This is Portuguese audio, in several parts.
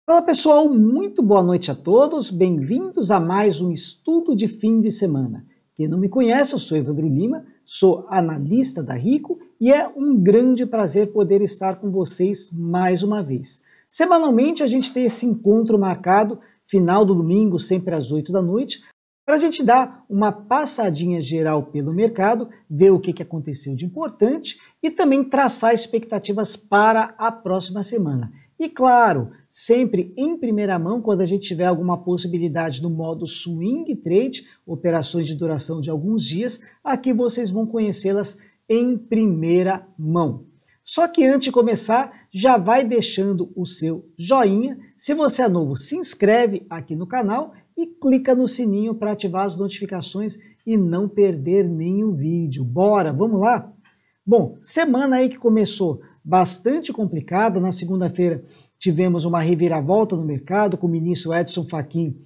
Olá pessoal, muito boa noite a todos, bem-vindos a mais um estudo de fim de semana. Quem não me conhece, eu sou Evandro Lima, sou analista da Rico e é um grande prazer poder estar com vocês mais uma vez. Semanalmente a gente tem esse encontro marcado, final do domingo, sempre às 8 da noite, para a gente dar uma passadinha geral pelo mercado, ver o que aconteceu de importante e também traçar expectativas para a próxima semana. E claro, sempre em primeira mão, quando a gente tiver alguma possibilidade no modo swing trade, operações de duração de alguns dias, aqui vocês vão conhecê-las em primeira mão. Só que antes de começar, já vai deixando o seu joinha. Se você é novo, se inscreve aqui no canal e clica no sininho para ativar as notificações e não perder nenhum vídeo. Bora, vamos lá? Bom, semana aí que começou bastante complicada. Na segunda-feira tivemos uma reviravolta no mercado com o ministro Edson Fachin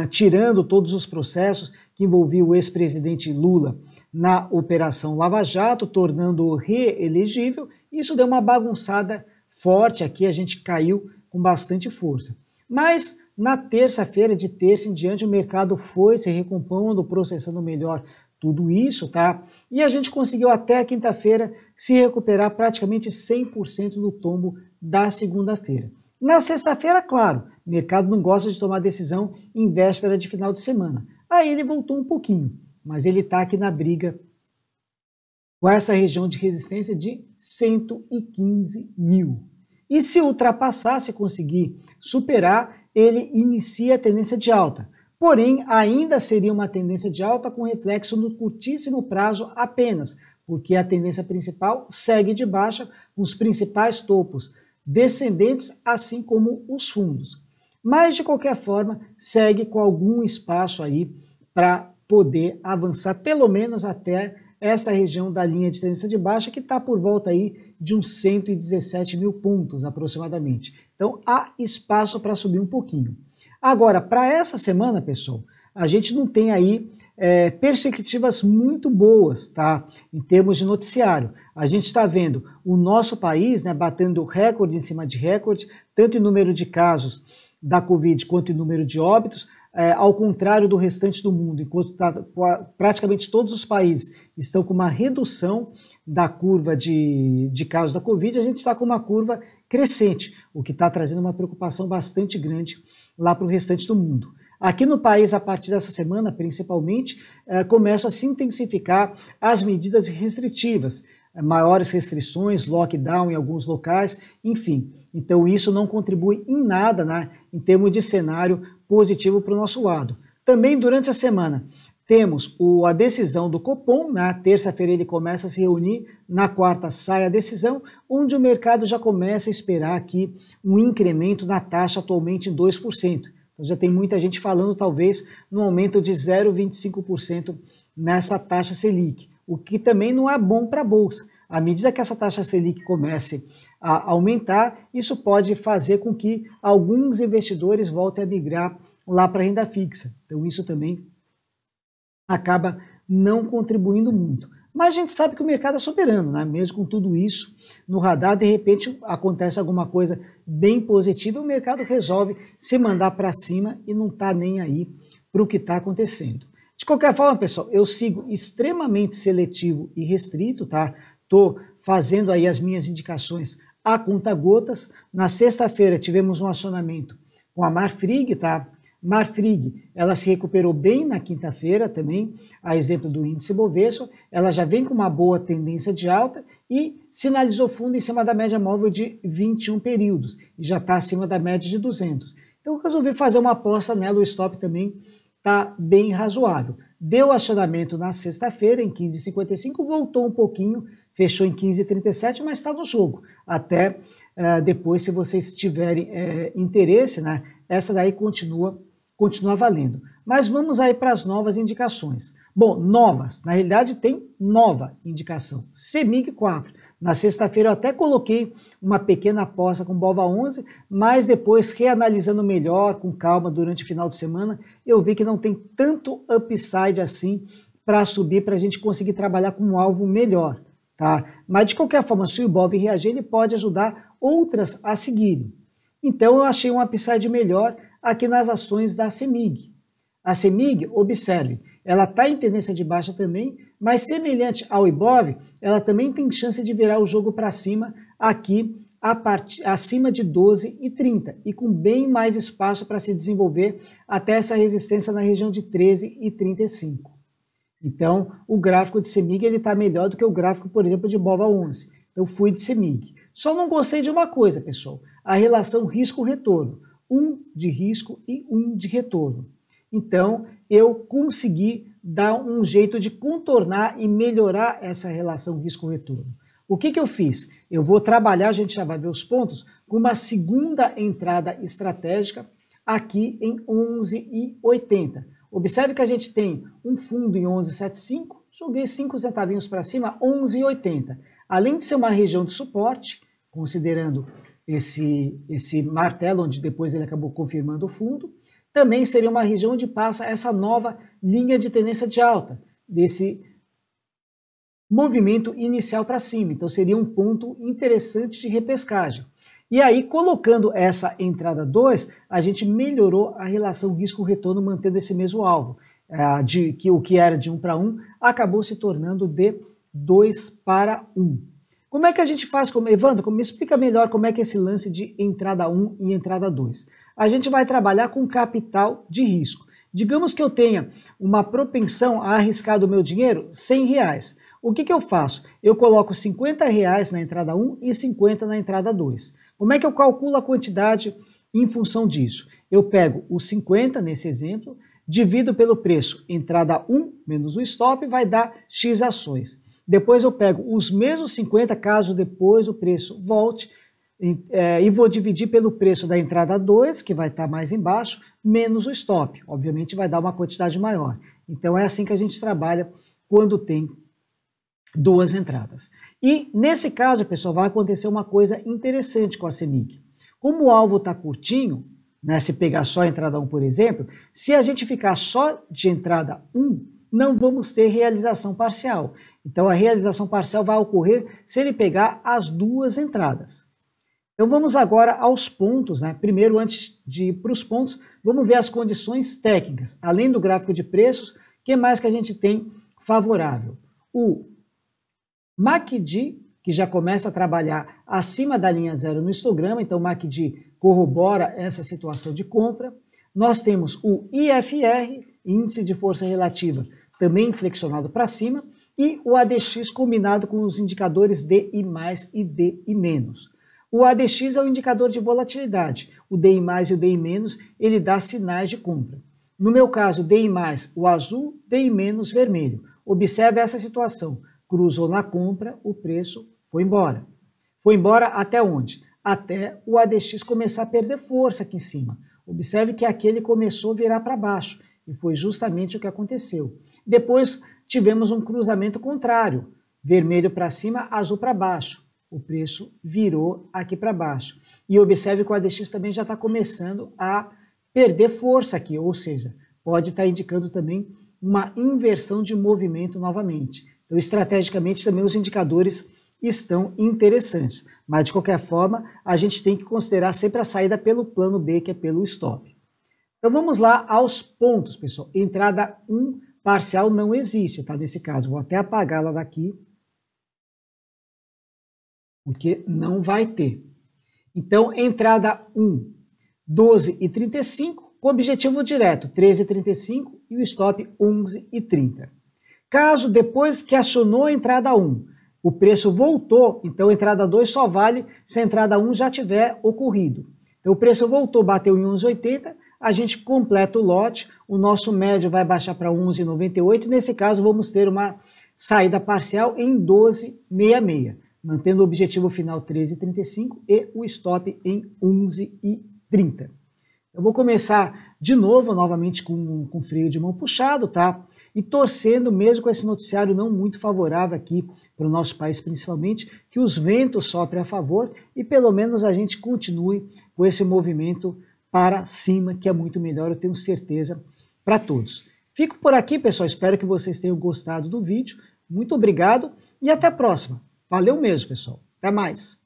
tirando todos os processos que envolviam o ex-presidente Lula na Operação Lava Jato, tornando-o reelegível. Isso deu uma bagunçada forte aqui, a gente caiu com bastante força. Mas na terça-feira, de terça em diante, o mercado foi se recompondo, processando melhor tudo isso, tá? E a gente conseguiu até a quinta-feira se recuperar praticamente 100% do tombo da segunda-feira. Na sexta-feira, claro, o mercado não gosta de tomar decisão em véspera de final de semana. Aí ele voltou um pouquinho, mas ele está aqui na briga com essa região de resistência de 115 mil. E se ultrapassar, se conseguir superar, ele inicia a tendência de alta. Porém, ainda seria uma tendência de alta com reflexo no curtíssimo prazo apenas, porque a tendência principal segue de baixa, com os principais topos descendentes, assim como os fundos. Mas, de qualquer forma, segue com algum espaço aí para poder avançar, pelo menos até essa região da linha de tendência de baixa, que está por volta aí de uns 117 mil pontos aproximadamente. Então, há espaço para subir um pouquinho. Agora, para essa semana, pessoal, a gente não tem aí perspectivas muito boas, tá? Em termos de noticiário. A gente está vendo o nosso país, né, batendo recorde em cima de recorde, tanto em número de casos da Covid quanto em número de óbitos, ao contrário do restante do mundo, enquanto praticamente todos os países estão com uma redução da curva de casos da Covid, a gente está com uma curva crescente, o que está trazendo uma preocupação bastante grande lá para o restante do mundo. Aqui no país, a partir dessa semana, principalmente, começam a se intensificar as medidas restritivas, maiores restrições, lockdown em alguns locais, enfim. Então isso não contribui em nada, né, em termos de cenário positivo para o nosso lado. Também durante a semana temos a decisão do Copom, na terça-feira ele começa a se reunir, na quarta sai a decisão, onde o mercado já começa a esperar aqui um incremento na taxa atualmente em 2%. Então já tem muita gente falando talvez no aumento de 0,25% nessa taxa Selic, o que também não é bom para a Bolsa. À medida que essa taxa Selic comece a aumentar, isso pode fazer com que alguns investidores voltem a migrar lá para a renda fixa. Então isso também acaba não contribuindo muito. Mas a gente sabe que o mercado é soberano, né? Mesmo com tudo isso no radar, de repente acontece alguma coisa bem positiva, o mercado resolve se mandar para cima e não está nem aí para o que está acontecendo. De qualquer forma, pessoal, eu sigo extremamente seletivo e restrito, tá? Estou fazendo aí as minhas indicações a conta-gotas. Na sexta-feira tivemos um acionamento com a Marfrig, tá? Marfrig, ela se recuperou bem na quinta-feira também, a exemplo do índice Bovespa, ela já vem com uma boa tendência de alta e sinalizou fundo em cima da média móvel de 21 períodos, e já está acima da média de 200. Então eu resolvi fazer uma aposta nela, o stop também está bem razoável. Deu acionamento na sexta-feira em 15,55, voltou um pouquinho, fechou em 15,37, mas está no jogo. Até depois, se vocês tiverem interesse, né, essa daí continua valendo. Mas vamos aí para as novas indicações. Bom, novas, na realidade tem nova indicação, CEMIG 4. Na sexta-feira eu até coloquei uma pequena aposta com BOVA11, mas depois, reanalisando melhor, com calma, durante o final de semana, eu vi que não tem tanto upside assim para subir, para a gente conseguir trabalhar com um alvo melhor. Tá? Mas de qualquer forma, se o Ibov reagir, ele pode ajudar outras a seguirem. Então eu achei um upside melhor aqui nas ações da CEMIG. A CEMIG, observe, ela está em tendência de baixa também, mas semelhante ao IBOV, ela também tem chance de virar o jogo para cima aqui acima de 12,30 e com bem mais espaço para se desenvolver até essa resistência na região de 13,35. Então, o gráfico de CEMIG está melhor do que o gráfico, por exemplo, de BOVA11. Eu fui de CEMIG. Só não gostei de uma coisa, pessoal, a relação risco-retorno. 1 de risco e 1 de retorno. Então, eu consegui dar um jeito de contornar e melhorar essa relação risco-retorno. O que eu fiz? Eu vou trabalhar, a gente já vai ver os pontos, com uma segunda entrada estratégica aqui em 11,80. Observe que a gente tem um fundo em 11,75, joguei 5 centavinhos para cima, 11,80. Além de ser uma região de suporte, considerando esse martelo, onde depois ele acabou confirmando o fundo, também seria uma região onde passa essa nova linha de tendência de alta, desse movimento inicial para cima. Então seria um ponto interessante de repescagem. E aí, colocando essa entrada 2, a gente melhorou a relação risco-retorno mantendo esse mesmo alvo. O que era de 1 para 1 acabou se tornando de 2 para 1. Como é que a gente faz? Evandro, me explica melhor como é que é esse lance de entrada 1 e entrada 2. A gente vai trabalhar com capital de risco. Digamos que eu tenha uma propensão a arriscar do meu dinheiro R$100. O que eu faço? Eu coloco R$50 na entrada 1 e 50 na entrada 2. Como é que eu calculo a quantidade em função disso? Eu pego os 50, nesse exemplo, divido pelo preço entrada 1 menos o stop, vai dar X ações. Depois eu pego os mesmos 50, caso depois o preço volte, e vou dividir pelo preço da entrada 2, que vai estar mais embaixo, menos o stop. Obviamente vai dar uma quantidade maior. Então é assim que a gente trabalha quando tem duas entradas. E nesse caso, pessoal, vai acontecer uma coisa interessante com a CEMIG. Como o alvo está curtinho, né, se pegar só a entrada 1, por exemplo, se a gente ficar só de entrada 1, não vamos ter realização parcial. Então a realização parcial vai ocorrer se ele pegar as duas entradas. Então vamos agora aos pontos, né? Primeiro, antes de ir para os pontos, vamos ver as condições técnicas. Além do gráfico de preços, o que mais que a gente tem favorável? O MACD, que já começa a trabalhar acima da linha zero no histograma, então o MACD corrobora essa situação de compra. Nós temos o IFR, Índice de Força Relativa, também flexionado para cima, e o ADX combinado com os indicadores DI+, e DI-. O ADX é o indicador de volatilidade, o DI+, e o DI-, ele dá sinais de compra. No meu caso, DI+, o azul, DI-, vermelho. Observe essa situação. Cruzou na compra, o preço foi embora. Foi embora até onde? Até o ADX começar a perder força aqui em cima. Observe que aqui ele começou a virar para baixo, e foi justamente o que aconteceu. Depois tivemos um cruzamento contrário, vermelho para cima, azul para baixo. O preço virou aqui para baixo. E observe que o ADX também já está começando a perder força aqui, ou seja, pode estar indicando também uma inversão de movimento novamente. Então, estrategicamente, também os indicadores estão interessantes. Mas, de qualquer forma, a gente tem que considerar sempre a saída pelo plano B, que é pelo stop. Então, vamos lá aos pontos, pessoal. Entrada 1 parcial não existe, tá? Nesse caso, vou até apagá-la daqui, porque não vai ter. Então, entrada 1, 12,35, com objetivo direto, 13,35 e o stop 11,30. Caso depois que acionou a entrada 1, o preço voltou, então a entrada 2 só vale se a entrada 1 já tiver ocorrido. Então o preço voltou, bateu em 11,80, a gente completa o lote, o nosso médio vai baixar para 11,98, nesse caso vamos ter uma saída parcial em 12,66, mantendo o objetivo final 13,35 e o stop em 11,30. Eu vou começar de novo, novamente com freio de mão puxado, tá? E torcendo, mesmo com esse noticiário não muito favorável aqui para o nosso país principalmente, que os ventos soprem a favor e pelo menos a gente continue com esse movimento para cima, que é muito melhor, eu tenho certeza, para todos. Fico por aqui, pessoal, espero que vocês tenham gostado do vídeo. Muito obrigado e até a próxima. Valeu mesmo, pessoal. Até mais.